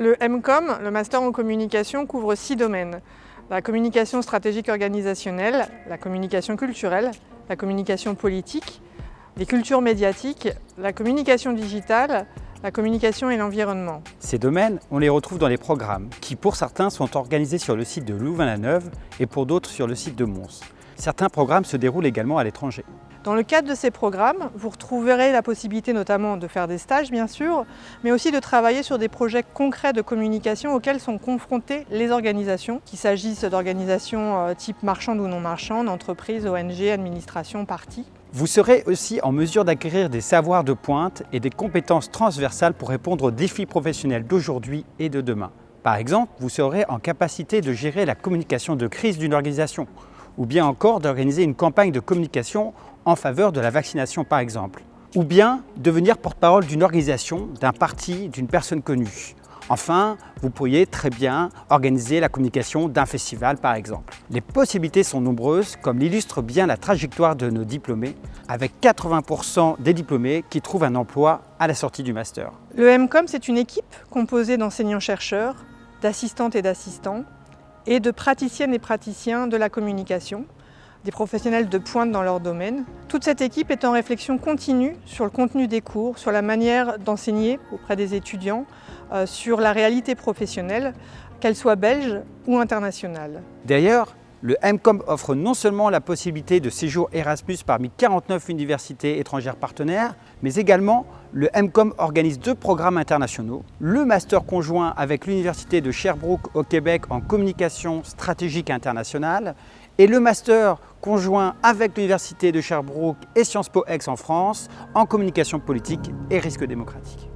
Le MCOM, le Master en communication, couvre 6 domaines. La communication stratégique organisationnelle, la communication culturelle, la communication politique, les cultures médiatiques, la communication digitale, la communication et l'environnement. Ces domaines, on les retrouve dans les programmes, qui pour certains sont organisés sur le site de Louvain-la-Neuve et pour d'autres sur le site de Mons. Certains programmes se déroulent également à l'étranger. Dans le cadre de ces programmes, vous retrouverez la possibilité notamment de faire des stages bien sûr, mais aussi de travailler sur des projets concrets de communication auxquels sont confrontées les organisations, qu'il s'agisse d'organisations type marchandes ou non marchandes, entreprises, ONG, administrations, partis. Vous serez aussi en mesure d'acquérir des savoirs de pointe et des compétences transversales pour répondre aux défis professionnels d'aujourd'hui et de demain. Par exemple, vous serez en capacité de gérer la communication de crise d'une organisation, ou bien encore d'organiser une campagne de communication en faveur de la vaccination par exemple, ou bien devenir porte-parole d'une organisation, d'un parti, d'une personne connue. Enfin, vous pourriez très bien organiser la communication d'un festival par exemple. Les possibilités sont nombreuses, comme l'illustre bien la trajectoire de nos diplômés, avec 80% des diplômés qui trouvent un emploi à la sortie du master. Le MCOM, c'est une équipe composée d'enseignants-chercheurs, d'assistantes et d'assistants, et de praticiennes et praticiens de la communication, des professionnels de pointe dans leur domaine. Toute cette équipe est en réflexion continue sur le contenu des cours, sur la manière d'enseigner auprès des étudiants, sur la réalité professionnelle, qu'elle soit belge ou internationale. D'ailleurs, le MCOM offre non seulement la possibilité de séjour Erasmus parmi 49 universités étrangères partenaires, mais également le MCOM organise 2 programmes internationaux, le master conjoint avec l'Université de Sherbrooke au Québec en communication stratégique internationale et le master conjoint avec l'Université de Sherbrooke et Sciences Po Aix en France en communication politique et risque démocratique.